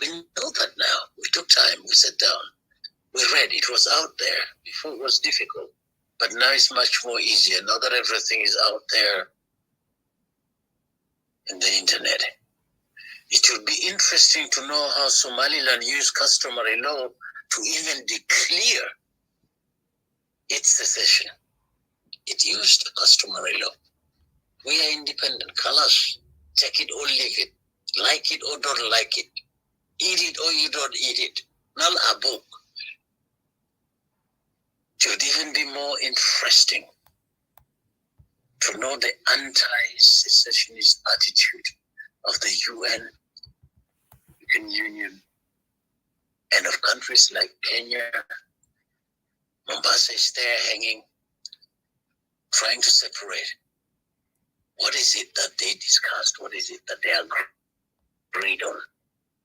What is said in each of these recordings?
We know that now. We took time, we sat down, we read. It was out there. Before it was difficult. But now it's much more easier. Now that everything is out there in the internet. It would be interesting to know how Somaliland used customary law to even declare its secession. It used the customary law. We are independent. Kalas, take it or leave it. Like it or don't like it. Eat it or you don't eat it. Nal abuk. It would even be more interesting to know the anti-secessionist attitude of the UN, European Union, and of countries like Kenya. Mombasa is there hanging, trying to separate. What is it that they discussed? What is it that they agreed on?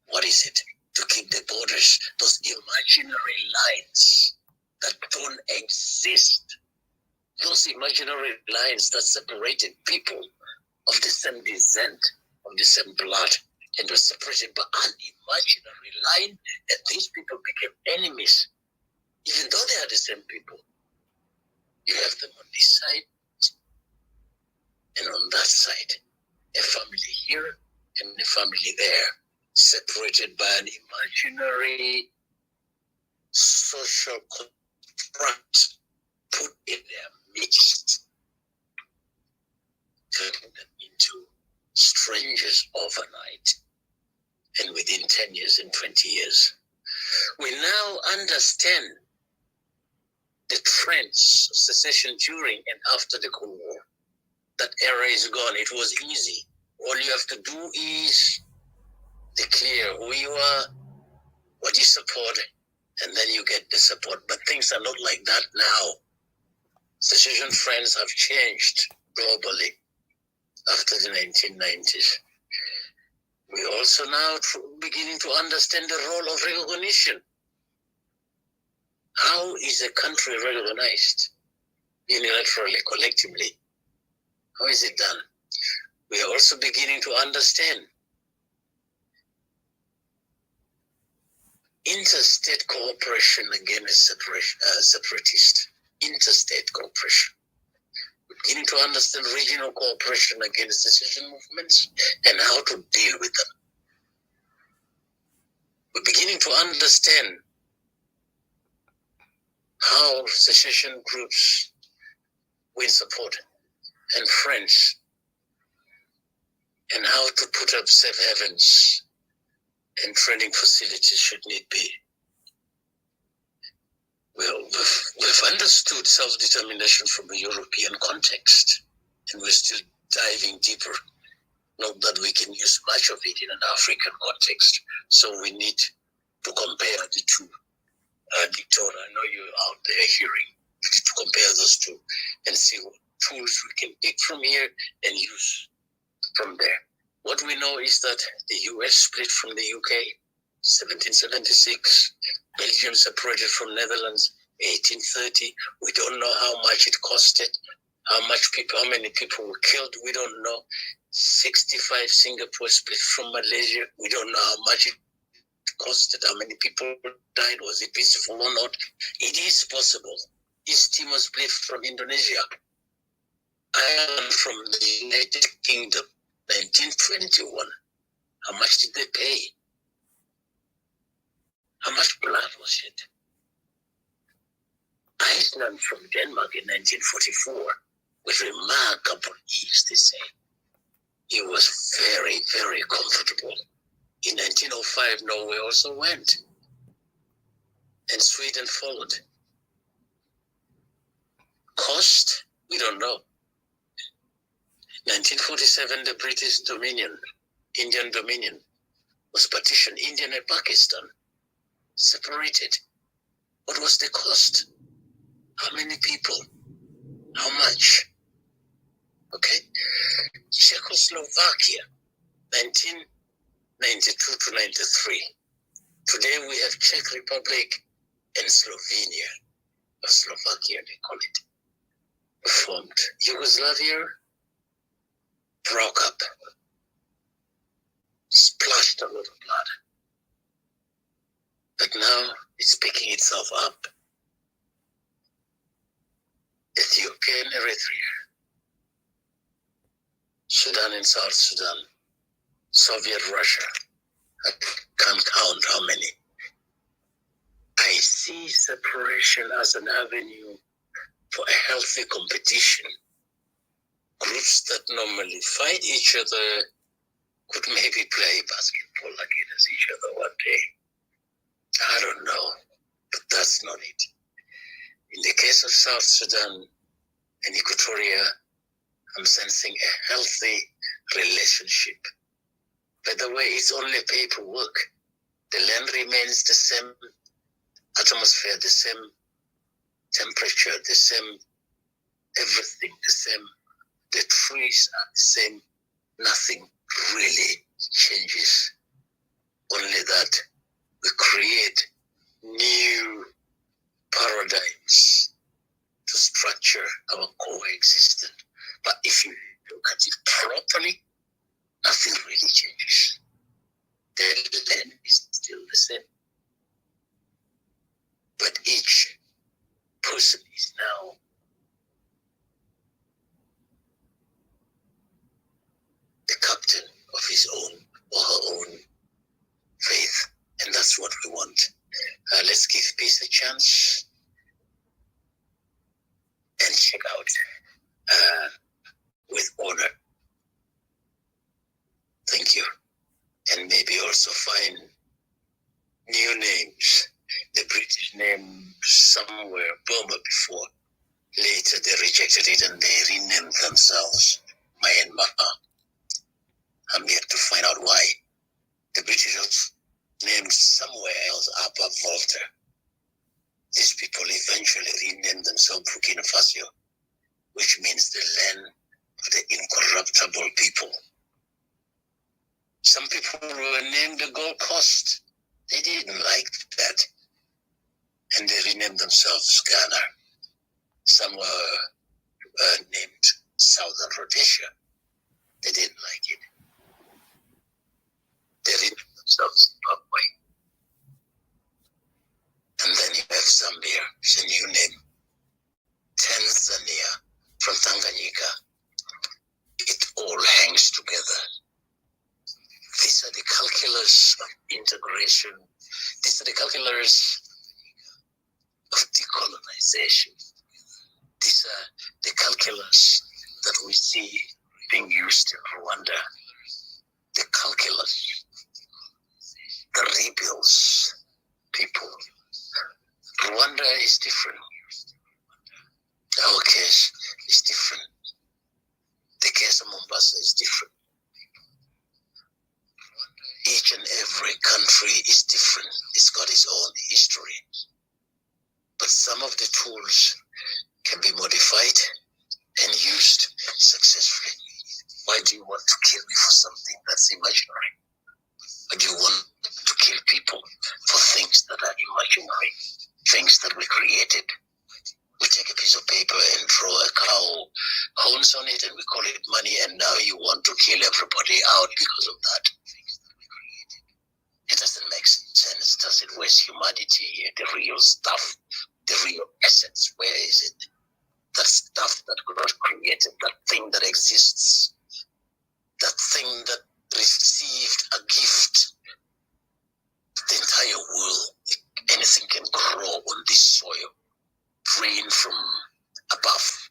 What is it? To keep the borders, those imaginary lines that don't exist. Those imaginary lines that separated people of the same descent, of the same blood, and were separated by an imaginary line, and these people became enemies, even though they are the same people. You have them on this side, and on that side, a family here and a family there, separated by an imaginary social contract put in their midst, turning them into strangers overnight, and within 10 years and 20 years. We now understand the trends of secession during and after the Cold War. That era is gone. It was easy. All you have to do is declare who you are, what you support, and then you get the support. But things are not like that now. Secession trends have changed globally after the 1990s. We also now beginning to understand the role of recognition. How is a country recognized unilaterally, collectively? How is it done? We are also beginning to understand interstate cooperation against separatist. Interstate cooperation. We're beginning to understand regional cooperation against secession movements and how to deal with them. We're beginning to understand how secession groups win support and friends, and how to put up safe havens and training facilities should need be. Well, we've understood self-determination from a European context, and we're still diving deeper. Not that we can use much of it in an African context, so we need to compare the two. Victor, I know you're out there hearing. We need to compare those two and see what tools we can pick from here and use from there. What we know is that the US split from the UK, 1776. Belgium separated from Netherlands, 1830. We don't know how much it costed, how many people were killed. We don't know. 65, Singapore split from Malaysia. We don't know how much it costed, how many people died. Was it peaceful or not? It is possible. East Timor split from Indonesia. Ireland from the United Kingdom, 1921. How much did they pay? How much blood was shed? Iceland from Denmark in 1944 with remarkable ease, they say. It was very, very comfortable. In 1905, Norway also went, and Sweden followed. Cost? We don't know. 1947, the British Dominion, Indian Dominion, was partitioned. India and Pakistan separated. What was the cost? How many people? How much? Okay. Czechoslovakia, 1992 to 93. Today we have Czech Republic and Slovenia, or Slovakia they call it, formed. Yugoslavia broke up, splashed a lot of blood. But now it's picking itself up. Ethiopia and Eritrea, Sudan and South Sudan, Soviet Russia, I can't count how many. I see separation as an avenue for a healthy competition. Groups that normally fight each other could maybe play basketball against each other one day. I don't know, but that's not it. In the case of South Sudan and Equatoria, I'm sensing a healthy relationship. By the way, it's only paperwork. The land remains the same atmosphere, the same temperature, the same everything, the same. The trees are the same. Nothing really changes. Only that we create new paradigms to structure our coexistence. But if you look at it properly, nothing really changes. The land is still the same. But each person is now the captain of his own or her own faith. And that's what we want. Let's give peace a chance and check out with honor. Thank you. And maybe also find new names. The British name somewhere Burma before. Later they rejected it and they renamed themselves Myanmar. I'm yet to find out why. The British named somewhere else Upper Volta. These people eventually renamed themselves Burkina Faso, which means the land of the incorruptible people. Some people were named the Gold Coast. They didn't like that. And they renamed themselves Ghana. Some were named Southern Rhodesia. They didn't like it. They renamed themselves Zimbabwe. And then you have Zambia, it's a new name. Tanzania, from Tanganyika. It all hangs together. These are the calculus of integration. These are the calculus of decolonization. These are the calculus that we see being used in Rwanda. The calculus that rebuilds people. Rwanda is different. Our case is different. The case of Mombasa is different. Each and every country is different. It's got its own history. But some of the tools can be modified and used successfully. Why do you want to kill me for something that's imaginary? Why do you want to kill people for things that are imaginary, things that we created? We take a piece of paper and draw a cow horns on it and we call it money, and now you want to kill everybody out because of that. It doesn't make sense, does it? Where's humanity, the real stuff, the real essence? Where is it? That stuff that God created, that thing that exists, that thing that received a gift. The entire world, anything can grow on this soil, rain from above,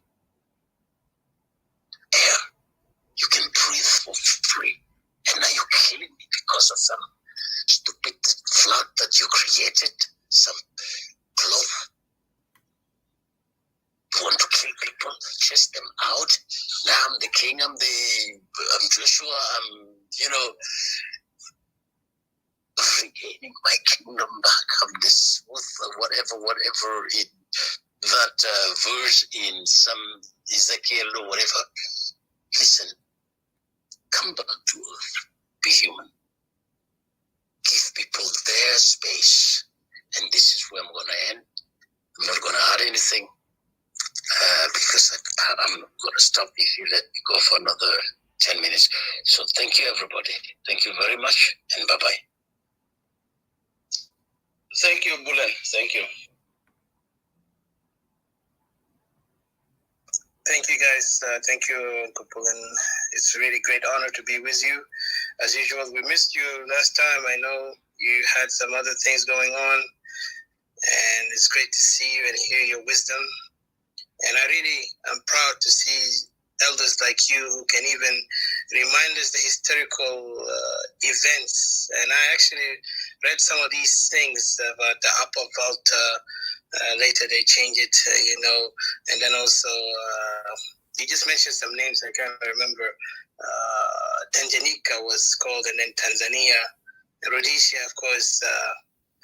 air. You can breathe for free. And now you're killing me because of some stupid flood that you created, some cloth. You want to kill people, chase them out. Now I'm the king, I'm Joshua, I'm regaining my kingdom back. I'm the smooth, whatever in that verse in some Ezekiel or whatever. Listen, come back to earth, be human. Give people their space. And this is where I'm going to end. I'm not going to add anything because I'm going to stop if you let me go for another 10 minutes. So thank you, everybody. Thank you very much, and bye-bye. Thank you, Bulan. Thank you. Thank you, guys. Thank you, Uncle Bulan. It's a really great honor to be with you. As usual, we missed you last time. I know you had some other things going on, and it's great to see you and hear your wisdom. And I really am proud to see elders like you who can even remind us the historical events. And I actually read some of these things about the Upper Volta. Later they change it, and then also you just mentioned some names I can't remember. Tanganyika was called, and then Tanzania, Rhodesia, of course.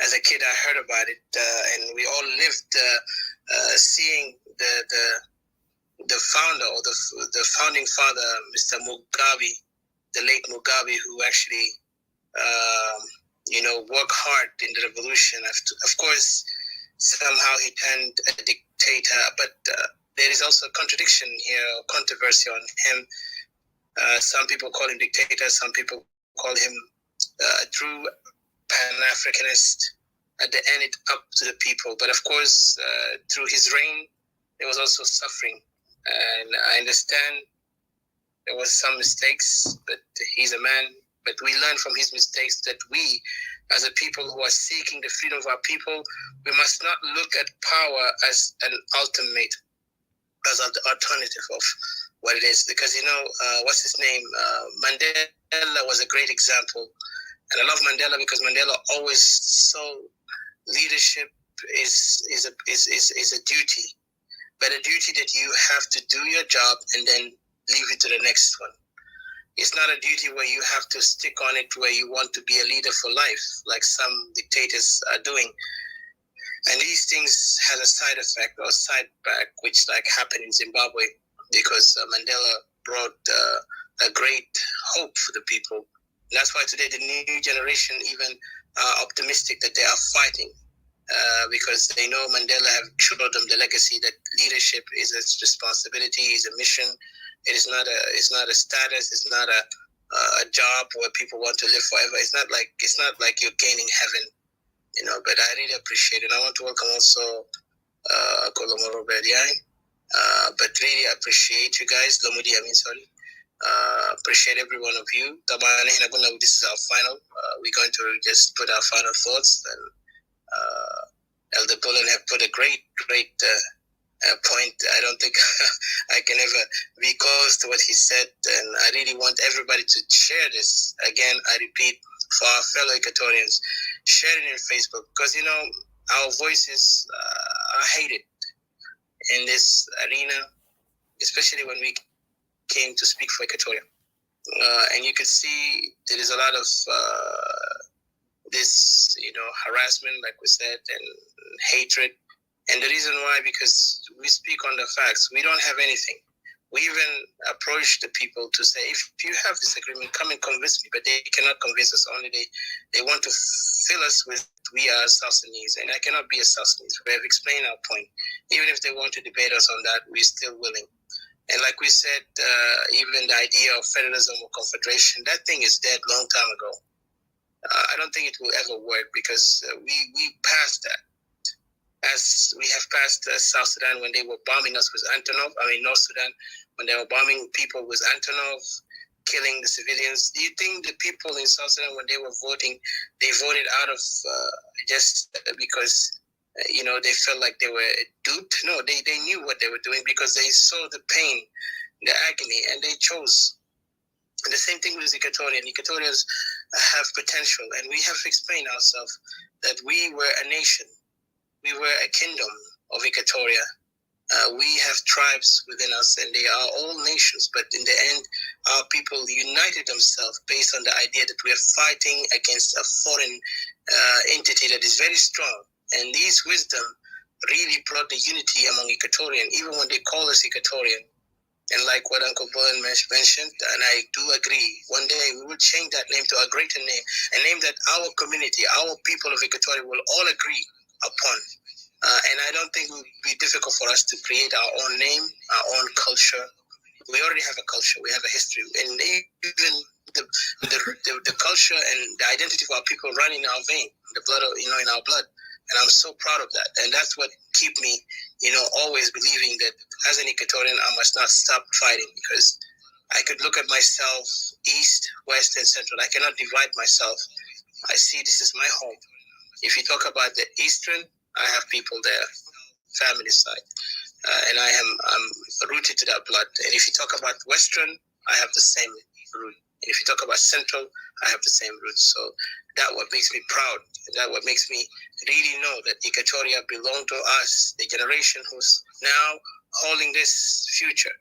As a kid, I heard about it, and we all lived seeing the founder or the founding father, Mr. Mugabe, the late Mugabe, who actually worked hard in the revolution. Of course, somehow he turned a dictator, but there is also a contradiction here, controversy on him. Some people call him dictator, some people call him a true Pan-Africanist. At the end, it's up to the people. But of course, through his reign, there was also suffering. And I understand there was some mistakes, but he's a man. But we learn from his mistakes that we, as a people who are seeking the freedom of our people, we must not look at power as an ultimate, as an alternative of what it is. Because, what's his name? Mandela was a great example. And I love Mandela because Mandela always saw leadership is a duty, but a duty that you have to do your job and then leave it to the next one. It's not a duty where you have to stick on it where you want to be a leader for life, like some dictators are doing. And these things has a side effect or side back, which like happened in Zimbabwe, because Mandela brought a great hope for the people. And that's why today the new generation even are optimistic that they are fighting, because they know Mandela have showed them the legacy that leadership is a responsibility, is a mission. It is not a status. It's not a job where people want to live forever. It's not like you're gaining heaven, But I really appreciate it. I want to welcome also Kolomoro Bediai. But really appreciate you guys. Lomudi, sorry. Appreciate every one of you. This is our final. We're going to just put our final thoughts. And Elder Bulan have put a great point. I don't think I can ever be close to what he said. And I really want everybody to share this. Again, I repeat, for our fellow Equatorians, share it in Facebook. Because, our voices are hated in this arena, especially when we came to speak for Equatoria. And you could see there is a lot of this, harassment, like we said, and hatred. And the reason why, because we speak on the facts. We don't have anything. We even approach the people to say, if you have disagreement, come and convince me. But they cannot convince us. Only they want to fill us with, we are South Sudanese. And I cannot be a South Sudanese. We have explained our point. Even if they want to debate us on that, we're still willing. And like we said, even the idea of federalism or confederation, that thing is dead long time ago. I don't think it will ever work because we passed that. As we have passed South Sudan when they were bombing us with Antonov, North Sudan, when they were bombing people with Antonov, killing the civilians. Do you think the people in South Sudan, when they were voting, they voted out of just because, they felt like they were duped? No, they knew what they were doing because they saw the pain, the agony, and they chose. And the same thing with Equatorian. Equatorians have potential, and we have explained ourselves that we were a nation. We were a kingdom of Equatoria. We have tribes within us, and they are all nations. But in the end, our people united themselves based on the idea that we are fighting against a foreign entity that is very strong. And this wisdom really brought the unity among Equatorian, even when they call us Equatorian. And like what Uncle Bulan mentioned, and I do agree, one day we will change that name to a greater name, a name that our community, our people of Equatoria will all agree upon. And I don't think it will be difficult for us to create our own name, our own culture, We already have a culture. We have a history, and even the culture and the identity of our people run in our vein, the blood, in our blood. And I'm so proud of that. And that's what keep me, always believing that as an Equatorian, I must not stop fighting, because I could look at myself east, west, and central. I cannot divide myself. I see this is my home. If you talk about the eastern, I have people there, family side, and I'm rooted to that blood. And if you talk about western, I have the same root. And if you talk about central, I have the same roots. So that what makes me proud. That what makes me really know that Equatoria belong to us, the generation who's now holding this future.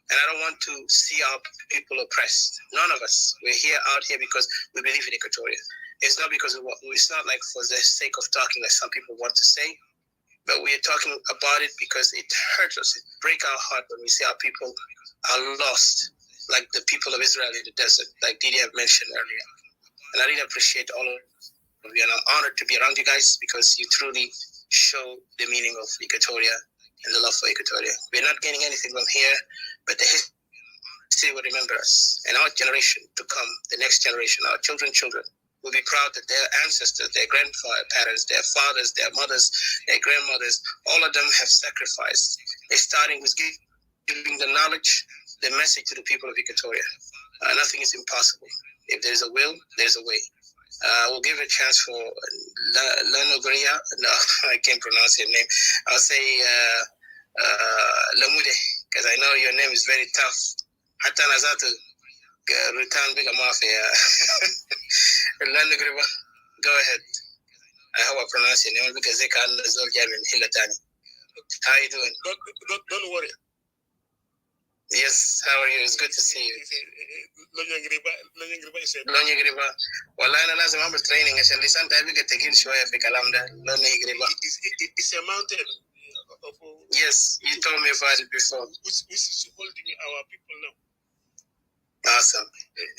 And I don't want to see our people oppressed. None of us. We're out here because we believe in Equatoria. It's not because it's not like for the sake of talking, like some people want to say, but we are talking about it because it hurts us. It breaks our heart when we see our people are lost, like the people of Israel in the desert, like Didi have mentioned earlier. And I really appreciate all of you, and I'm honored to be around you guys, because you truly show the meaning of Equatoria and the love for Equatoria. We're not getting anything from here, but the history will remember us, and our generation to come, the next generation, our children, will be proud that their ancestors, their grandparents, their fathers, their mothers, their grandmothers, all of them have sacrificed. They're starting with giving the knowledge, the message to the people of Equatoria. Nothing is impossible. If there's a will, there's a way. We'll give a chance for Lanogria. No, I can't pronounce your name. I'll say Lamude, because I know your name is very tough. Hatta Nazatu, Rutan Biga Mafia. Lanogriba, go ahead. I hope I pronounce your name, because they can't Hilatani. How are you doing? Don't worry. Yes, how are you? It's good to see you. Lonyagriba. Wallahi na lazima mambo training عشان لسان تعبك تقيل شوية في كلام ده. Lonyagriba. It's a mountain. Yes, you told me about it before. Which is holding our people now. Awesome.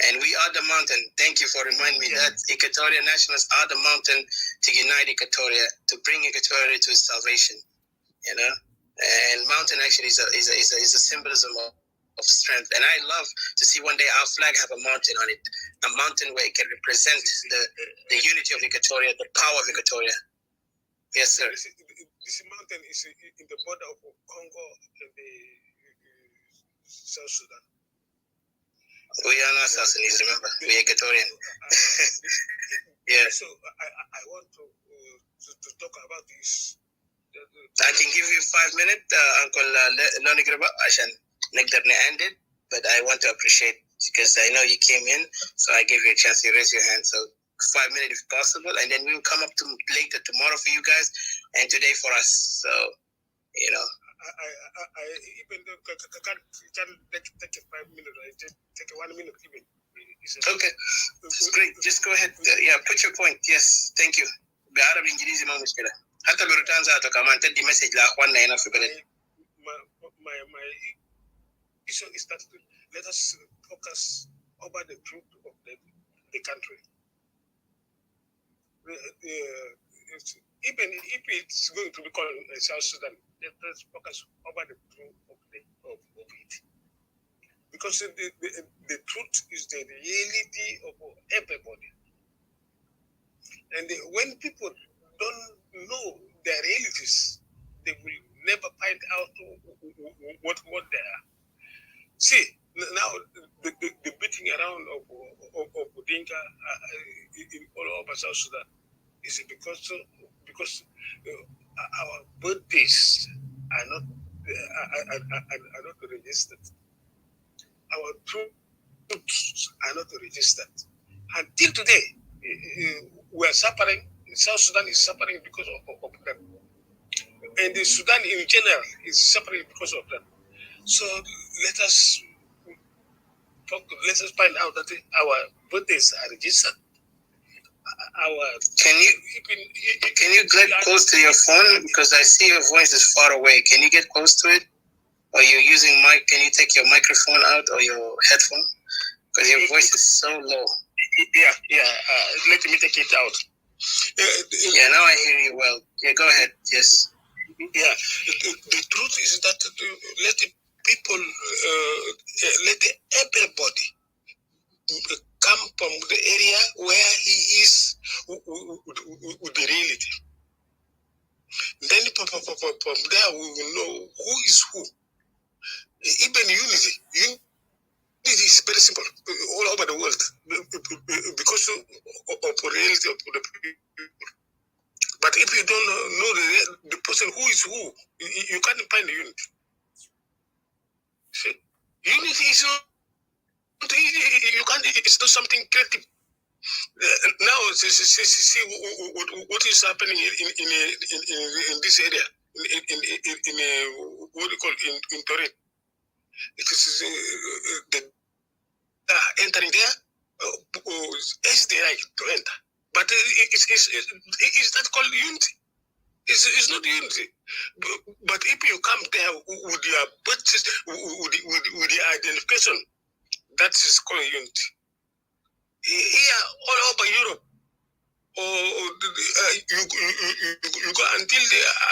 And we are the mountain. Thank you for reminding me that Equatorial Nationalists are the mountain to unite Equatoria, to bring Equatoria to salvation. And mountain actually is a symbolism of strength. And I love to see one day our flag have a mountain on it, a mountain where it can represent the unity of Equatoria, the power of Equatoria. Yes, sir. This mountain is in the border of Congo and the South Sudan. We are not South Sudanese, remember? We are Equatorian. Yes. So I want to talk about this. I can give you 5 minutes, Uncle Lonigraba. I shall end it, but I want to appreciate, because I know you came in, so I give you a chance to raise your hand. So 5 minutes if possible, and then we'll come up to later tomorrow for you guys, and today for us. So, I even can't take 5 minutes. I just take 1 minute even. Okay, that's great. Just go ahead. Put your point. Yes, thank you. بالعربي الإنجليزي ما مشكلة. حتى بروتان ذاته كمان تدي مسج لأخواننا هنا في بلد. My issue is that let us focus over the truth of the country. Even if it's going to be called South Sudan, let us focus over the truth of it. Because the truth is the reality of everybody. And when people don't know their realities, they will never find out what they are. See, now the beating around of Dinka in all over South Sudan is because our birthdays are not registered. Our truths are not registered. Until today, we are suffering. South Sudan is suffering because of them. And the Sudan in general is suffering because of them. So let us find out that our birthdays are registered. Can you get close to your phone, because I see your voice is far away? Can you get close to it? Or you're using mic? Can you take your microphone out or your headphone? Because your voice is so low. Let me take it out. Now I hear you well. Yeah, go ahead. Yes. Yeah, the truth is that let the people, let everybody come from the area where he is with the reality. Then from there we will know who is who. Even unity is very simple all over the world because of the reality of the people. But if you don't know the person who is who, you can't find the unity. See, unity is not you can't. It's not something creative. Now, see what is happening in this area in what do you call in Turin. It is the entering there is the right to enter, but it's not called unity. It's not unity. But if you come there with your with the identification, that is called unity. Here, all over Europe, you go until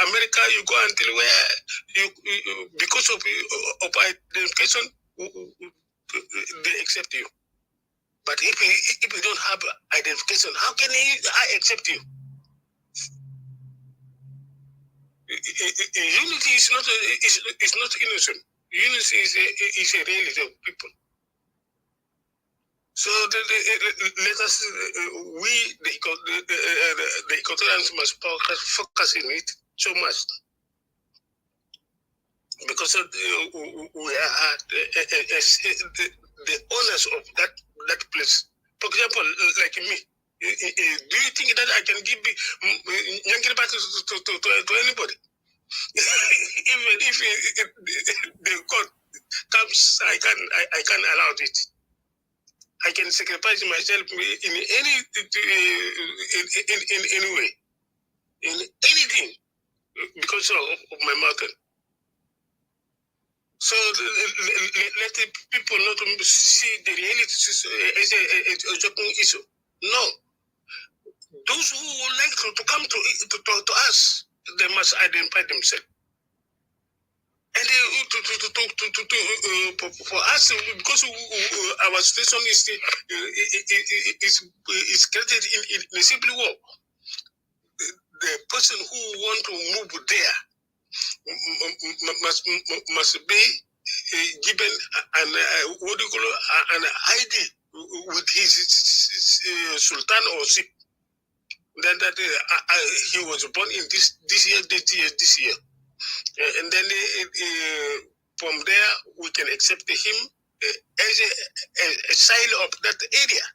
America, you go until where you because of identification, they accept you. But if you don't have identification, how can I accept you? Unity is not innocent. Unity is a reality of people. So let us, we the Equatorians must focus in it so much because we are the owners of that place. For example, like me, do you think that I can give Nyankiribati to anybody? Even if the God comes, I can allow it. I can sacrifice myself in any way, in anything, because of my mother. So let the people not see the reality as a joking issue. No, those who would like to come to us, they must identify themselves. And for us, because our situation is created in a simple way, the person who want to move there must be given an ID with his sultan or ship. Then that he was born in this year. And then from there we can accept him as a child of that area.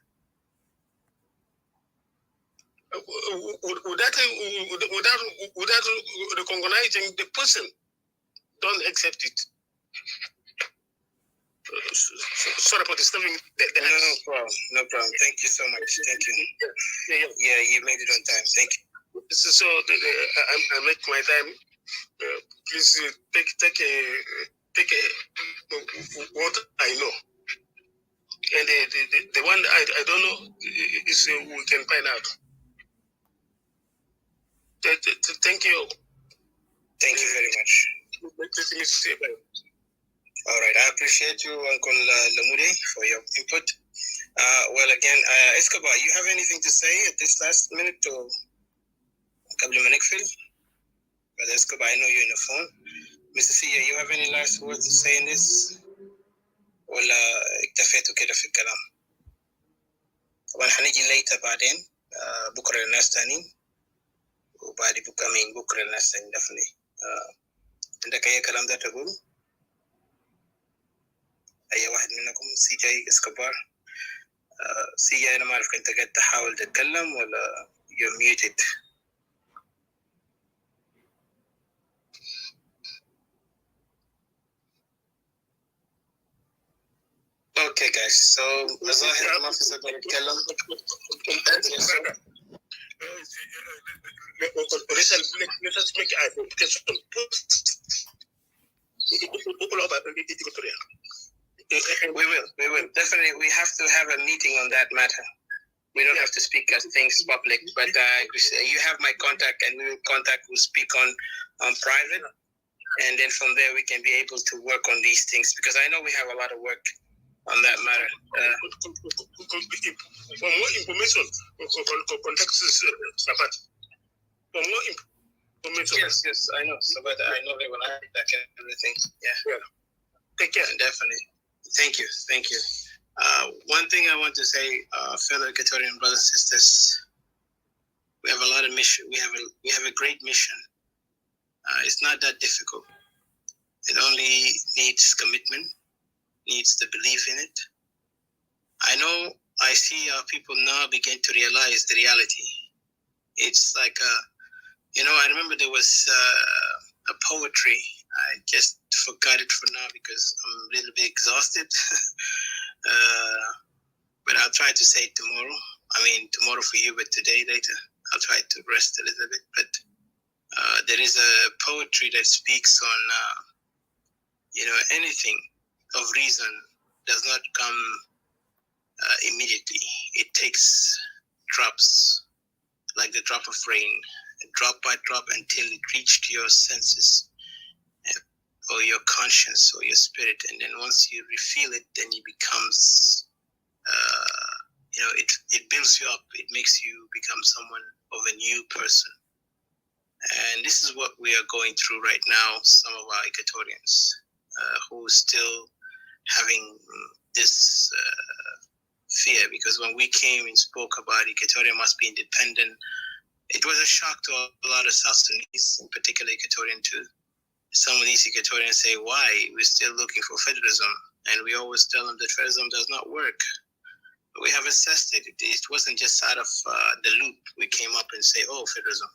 Without recognizing the person, don't accept it. Sorry for disturbing. No problem. Thank you so much. Thank you. Yeah, you made it on time. Thank you. So I make my time. Please take what I know, and the one I don't know is we can find out. Thank you. Thank you very much. All right, I appreciate you, Uncle Lamude, for your input. Well, again, Escobar, you have anything to say at this last minute to Kabli Manikfil? Brother Escobar, I know you're in the phone. Mr. Sia, you have any last words to say in this? ولا اكتفيتوا كده في الكلام؟ طبعا هنيجي later بعدين بكرة للناس تانيين وبعد بكرة للناس تانيين definitely. عندك أي كلام ده تقول؟ أي واحد منكم سي جاي اسكبار؟ سي جاي أنا ما أعرف أنت قاعد تحاول تتكلم ولا you're muted. Okay, guys. So الظاهر ما في سبب نتكلم. Let us make identification. We will. Definitely, we have to have a meeting on that matter. We don't have to speak as things public, but you have my contact, and we'll speak on private. And then from there, we can be able to work on these things, because I know we have a lot of work on that matter. For more information, contact Sabat. For more information. Yes, I know. Sabat, I know they will have that kind of everything. Yeah. Take care. Definitely. Thank you. One thing I want to say, fellow Equatorian brothers and sisters, we have a lot of mission. We have a great mission. It's not that difficult. It only needs commitment, needs the belief in it. I see people now begin to realize the reality. It's like, I remember there was a poetry. I just forgot it for now because I'm a little bit exhausted. But I'll try to say it tomorrow. Tomorrow for you, but today, later. I'll try to rest a little bit. But there is a poetry that speaks on, anything of reason does not come immediately. It takes drops, like the drop of rain, drop by drop until it reaches your senses or your conscience or your spirit. And then once you refill it, then it becomes, it builds you up. It makes you become someone of a new person. And this is what we are going through right now, some of our Equatorians who still having this fear, because when we came and spoke about Equatoria must be independent, it was a shock to a lot of South Sudanese, in particular Equatorian too. Some of these Equatorians say, why? We're still looking for federalism. And we always tell them that federalism does not work. We have assessed it. It wasn't just out of the loop. We came up and say, oh, federalism.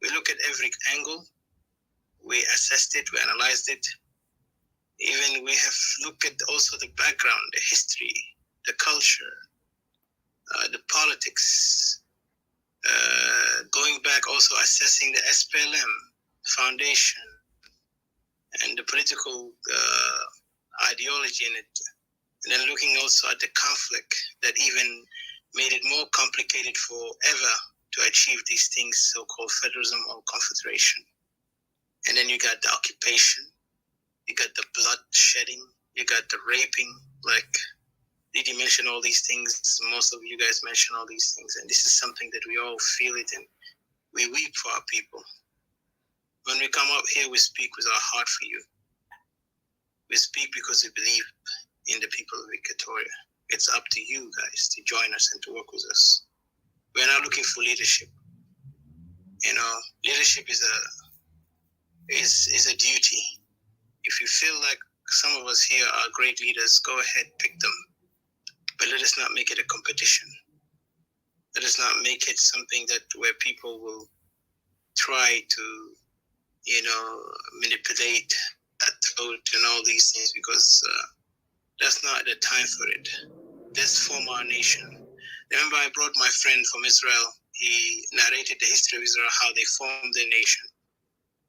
We look at every angle. We assessed it. We analyzed it. Even we have looked at also the background, the history, the culture, the politics. Going back also assessing the SPLM foundation and the political ideology in it. And then looking also at the conflict that even made it more complicated forever to achieve these things, so-called federalism or confederation. And then you got the occupation, you got the blood shedding, you got the raping, like, did you mention all these things? Most of you guys mention all these things. And this is something that we all feel it and we weep for our people. When we come up here, we speak with our heart for you. We speak because we believe in the people of Equatoria. It's up to you guys to join us and to work with us. We're not looking for leadership. Leadership is a duty. If you feel like some of us here are great leaders, go ahead, pick them. But let us not make it a competition. Let us not make it something where people will try to, manipulate, vote and all these things, because that's not the time for it. Let's form our nation. Remember, I brought my friend from Israel. He narrated the history of Israel, how they formed their nation.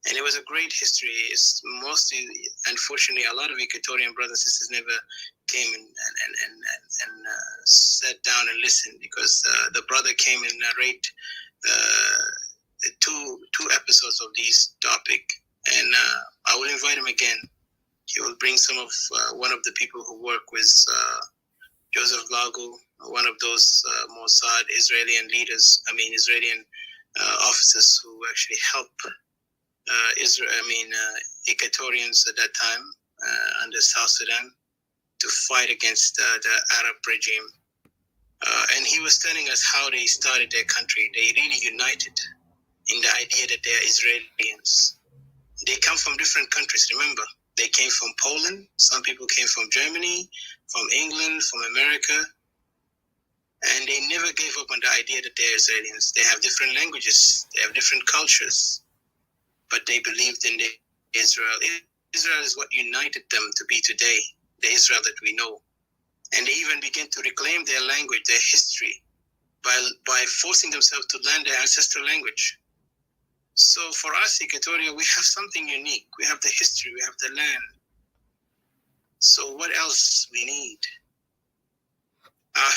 And it was a great history. It's mostly, unfortunately, a lot of Equatorian brothers and sisters never came and sat down and listened, because the brother came and narrate two episodes of this topic. And I will invite him again. He will bring some of one of the people who work with Joseph Lago, one of those Mossad Israeli officers who actually help Equatorians at that time under South Sudan to fight against the Arab regime. And he was telling us how they started their country. They really united in the idea that they are Israelis. They come from different countries, remember. They came from Poland, some people came from Germany, from England, from America, and they never gave up on the idea that they're Israelis. They have different languages, they have different cultures, but they believed in Israel. Israel is what united them to be today, the Israel that we know. And they even began to reclaim their language, their history, by forcing themselves to learn their ancestral language. So for us, Equatoria, we have something unique. We have the history, we have the land. So what else we need? Our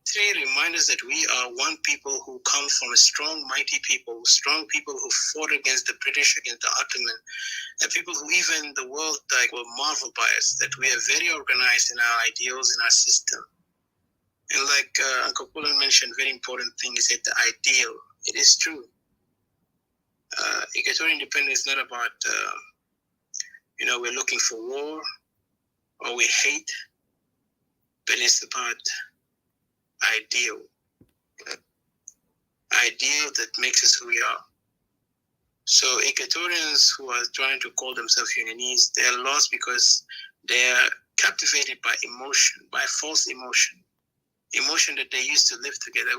history reminds us that we are one people who come from a strong, mighty people, strong people who fought against the British, against the Ottoman, and people who even the world like will marvel by us, that we are very organized in our ideals, in our system. And like Uncle Pullen mentioned, very important thing is that the ideal, it is true. Equatorial independence is not about, we're looking for war or we hate, but it's about ideal that makes us who we are. So Equatorians who are trying to call themselves Unionese, they are lost because they are captivated by emotion, by false emotion that they used to live together.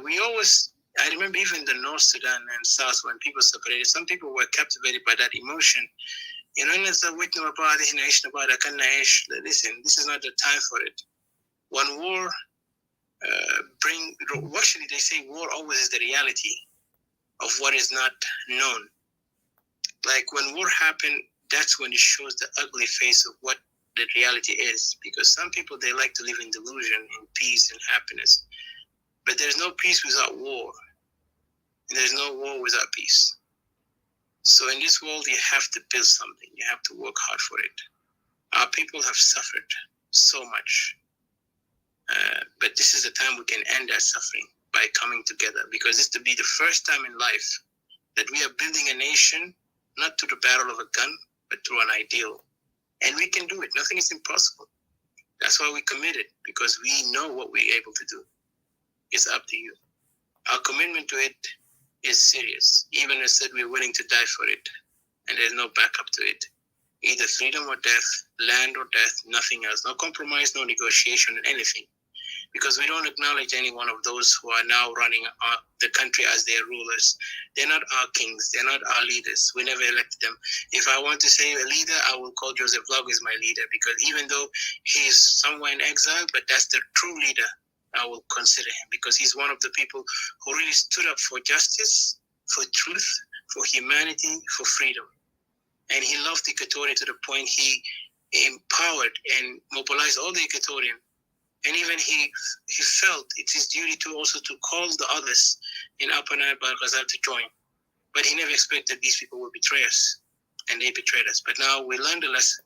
I remember even the North Sudan and South, when people separated, some people were captivated by that emotion. Listen, this is not the time for it. When war actually they say war always is the reality of what is not known. Like when war happened, that's when it shows the ugly face of what the reality is. Because some people, they like to live in delusion, in peace and happiness. But there's no peace without war. And there's no war without peace. So in this world, you have to build something. You have to work hard for it. Our people have suffered so much. But this is the time we can end that suffering by coming together. Because this to be the first time in life that we are building a nation, not through the barrel of a gun, but through an ideal. And we can do it. Nothing is impossible. That's why we committed, because we know what we're able to do. It's up to you. Our commitment to it is serious. Even I said we're willing to die for it. And there's no backup to it. Either freedom or death, land or death, nothing else. No compromise, no negotiation, anything. Because we don't acknowledge any one of those who are now running the country as their rulers. They're not our kings. They're not our leaders. We never elected them. If I want to say a leader, I will call Joseph Log as my leader, because even though he's somewhere in exile, but that's the true leader, I will consider him, because he's one of the people who really stood up for justice, for truth, for humanity, for freedom. And he loved Equatoria to the point he empowered and mobilized all the Equatorian. And even he felt it's his duty to also to call the others in Upper Nile Bahr el Ghazal to join. But he never expected these people would betray us, and they betrayed us. But now we learned the lesson.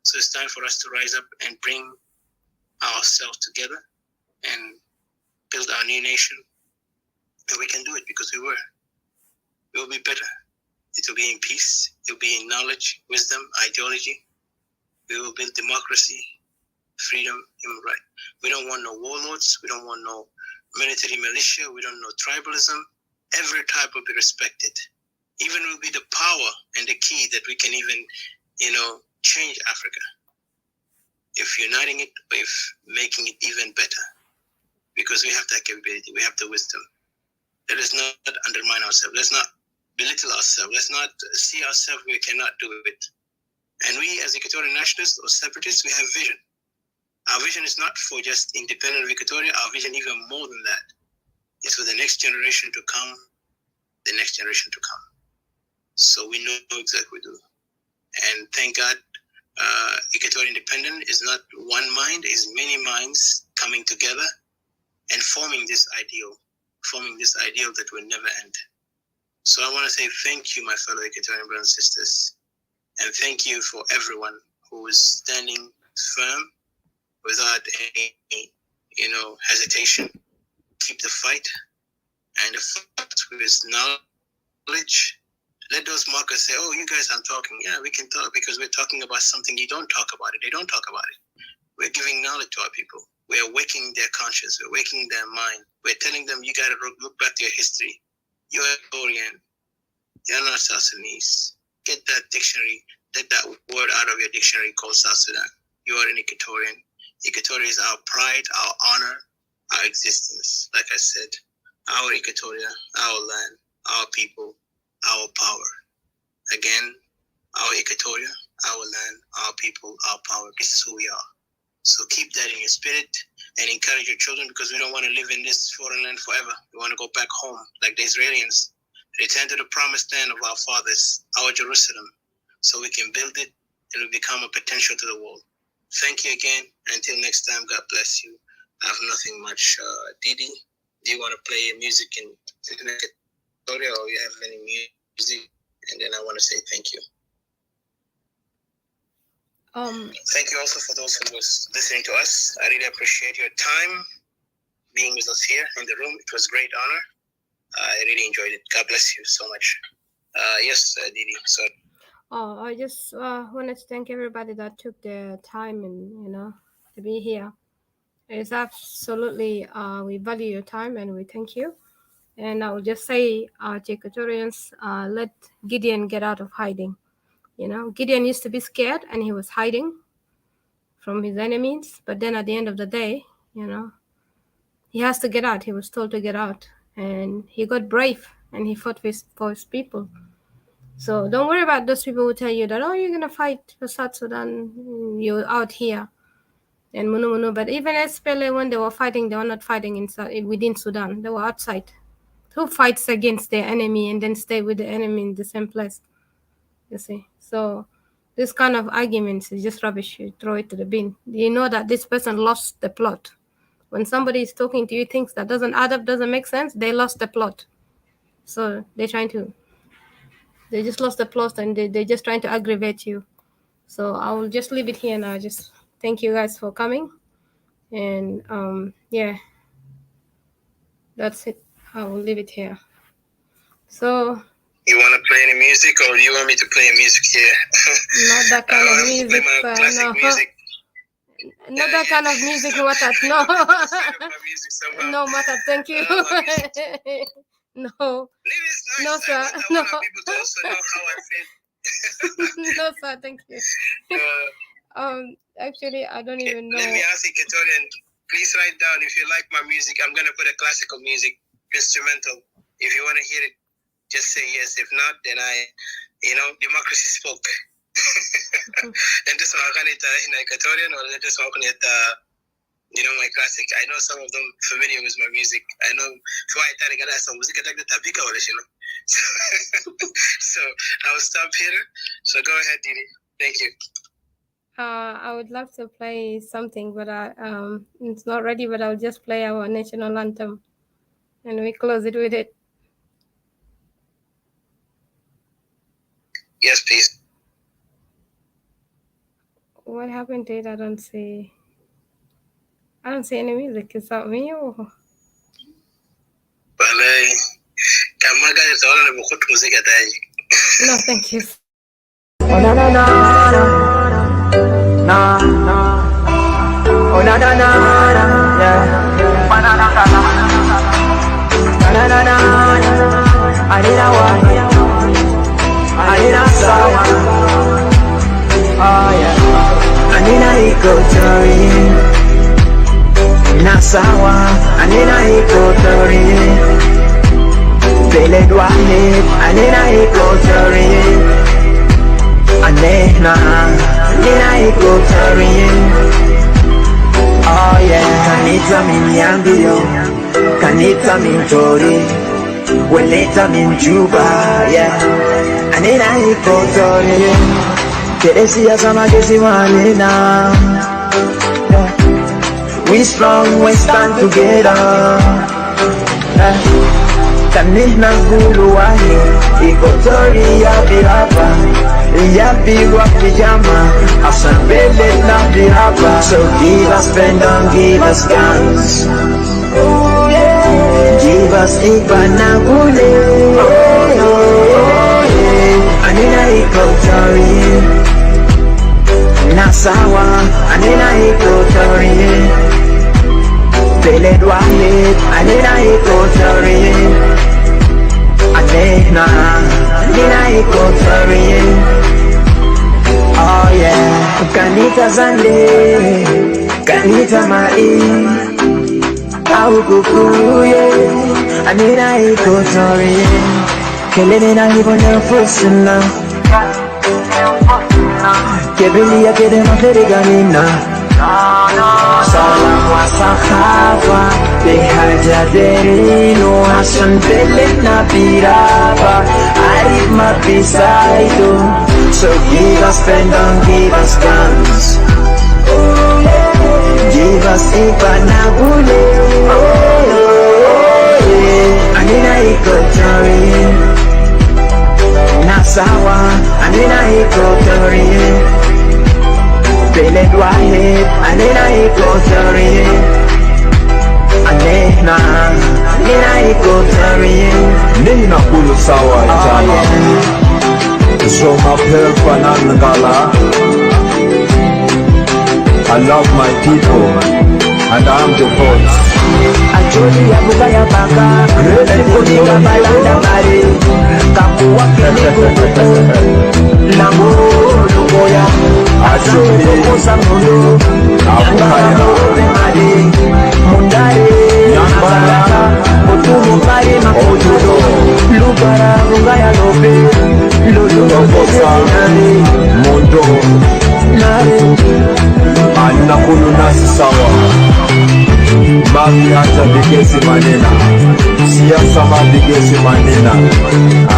So it's time for us to rise up and bring ourselves together and build our new nation. And we can do it because we will be better. It will be in peace. It will be in knowledge, wisdom, ideology. We will build democracy, freedom, human right. We don't want no warlords. We don't want no military militia. We don't know tribalism. Every type will be respected. Even will be the power and the key that we can even, change Africa. If uniting it, if making it even better. Because we have that capability. We have the wisdom. Let us not undermine ourselves. Let's not belittle ourselves. Let's not see ourselves we cannot do it. And we as Equatorial nationalists or separatists, we have vision. Our vision is not for just independent of Equatoria. Our vision even more than that is for the next generation to come, the next generation to come. So we know exactly what we do. And thank God, Equatorial independent is not one mind, it's many minds coming together and forming this ideal that will never end. So I want to say thank you, my fellow Equatorian brothers and sisters. And thank you for everyone who is standing firm without any, hesitation. Keep the fight, and the fight with knowledge. Let those markers say, "Oh, you guys aren't talking." Yeah, we can talk because we're talking about something you don't talk about it. They don't talk about it. We're giving knowledge to our people. We're awakening their conscience. We're awakening their mind. We're telling them, you got to look back to your history. You're Ecuadorian. You're not South Sudanese. Get that dictionary. Get that word out of your dictionary called South Sudan. You are an Equatorian. Equatoria is our pride, our honor, our existence. Like I said, our Equatoria, our land, our people, our power. Again, our Equatoria, our land, our people, our power. This is who we are. So keep that in your spirit and encourage your children, because we don't want to live in this foreign land forever. We want to go back home like the Israelis. Return to the promised land of our fathers, our Jerusalem, so we can build it and we become a potential to the world. Thank you again. Until next time, God bless you. I have nothing much, Didi. do you want to play music in Equatoria, or you have any music? And then I want to say thank you. Thank you also for those who was listening to us. I really appreciate your time being with us here in the room. It was a great honor. I really enjoyed it. God bless you so much. Yes, Didi. So. I just wanted to thank everybody that took the time and to be here. It's absolutely we value your time and we thank you. And I will just say, to Equatorians, let Gideon get out of hiding. Gideon used to be scared and he was hiding from his enemies. But then at the end of the day, he has to get out. He was told to get out. And he got brave and he fought for his people. So don't worry about those people who tell you that, you're going to fight for South Sudan. You're out here. And Munu. But even SPLA, when they were fighting, they were not fighting within Sudan. They were outside. Who fights against their enemy and then stay with the enemy in the same place? You see, so this kind of arguments is just rubbish. You throw it to the bin. You know that this person lost the plot. When somebody is talking to you, things that doesn't add up, doesn't make sense, they lost the plot. So they just lost the plot and they're just trying to aggravate you. So I will just leave it here now. Just thank you guys for coming. And that's it. I will leave it here. So. You want to play any music, or do you want me to play music here? Not that kind of music, no. Music. Not that kind of music, Matat. No. No, Matat, thank you. No. No, sir. No. People to also know how I feel. No, sir, thank you. Actually, I don't even know. Let me ask Equatorian, please write down if you like my music. I'm going to put a classical music, instrumental. If you want to hear it, just say yes. If not, then democracy spoke. And this one in Equatorian, or this one my classic. I know some of them familiar with my music. I know before I started getting some music, I So I will stop here. So go ahead, Didi. Thank you. I would love to play something, but it's not ready. But I'll just play our national anthem, and we close it with it. Yes, please. What happened to it? I don't see any music. Is that me or? No, thank you. Oh na na na na na. Oh na na na na. Yeah. Na na na na na. I need a one. I need a sawa. Oh yeah. I need a Equatorian. Nasawa. I need a Equatorian. Bele Dwahid. I need a Equatorian. Anehna. I need a Equatorian. Oh yeah. Kanita Minyambio. Kanita Mintori. Weleta Minjuba. Yeah. I need a Equatorian. Teresia Samagesi Wanina. We strong, we stand together. Kanina Gulu Wahi, Equatoria Biraba, Yabigwa Pijama, Asambele na Biraba. So give us pen, don't give us guns. Oh yeah. Give us Ibanagule. Oh yeah. Anina Equatoria. Nasawa, Anina Equatorian. Bele Dwahid, Anina Equatorian. Anehna, Anina Equatorian. Oh yeah. Kanita Zande, Kanita Mai, Aukukuye, Anina Equatorian. Kelena Hibona Fusina. Kebelia kede maferiganina. Salam wa sahaba bihajaderino Hassan bele na biraba Arif mabisaido. So give us pen, don't give us guns. Give us Ibanagule. anena iko teorie, anena iko teorie. Nina kulu sawa jama Zoma pelpa nangala I love my people and I'm the boss. Acholi ya buka ya baka Kunika balanda mare Kakuwa kene kukuku Nango lugoya Acholi kukosa mulu Yangara mure mare Mundare Nyambara Mutumu mare makutudo Lugara mungaya lobe Lulu Kosa Mondo Anina kulu nasi sawa Mami hata bigesi manena Siasa mabigesi manena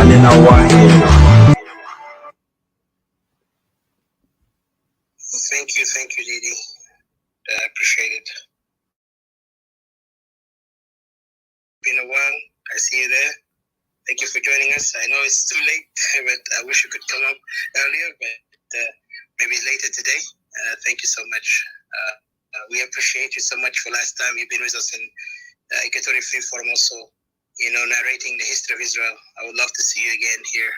Anina wahe Thank you, Didi. I appreciate it. Been a while. I see you there. Thank you for joining us. I know it's too late, but I wish you could come up earlier, but maybe later today. Thank you so much. We appreciate you so much for last time. You've been with us in Equatorial Free Forum also, narrating the history of Israel. I would love to see you again here.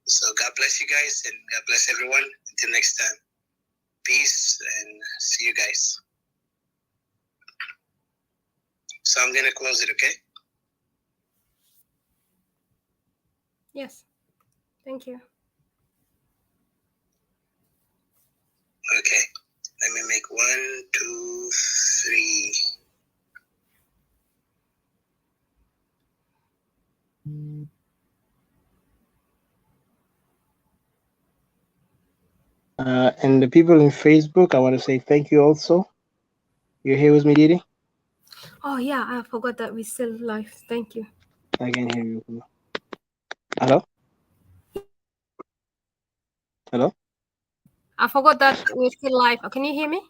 So God bless you guys and God bless everyone. Until next time. Peace and see you guys. So I'm going to close it, okay? Yes. Thank you. Okay. Let me make 1, 2, 3. And the people in Facebook, I want to say thank you also. You're here with me, Didi? Oh yeah, I forgot that we still live. Thank you. I can hear you. Hello? Hello? I forgot that we're still live. Can you hear me?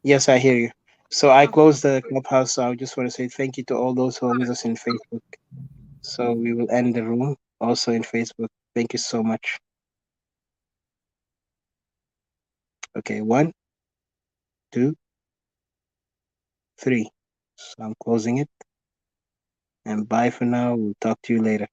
Yes, I hear you. So I Okay. closed the clubhouse. So I just want to say thank you to all those who are with us in Facebook. So we will end the room also in Facebook. Thank you so much. Okay, 1, 2, 3. So I'm closing it. And bye for now. We'll talk to you later.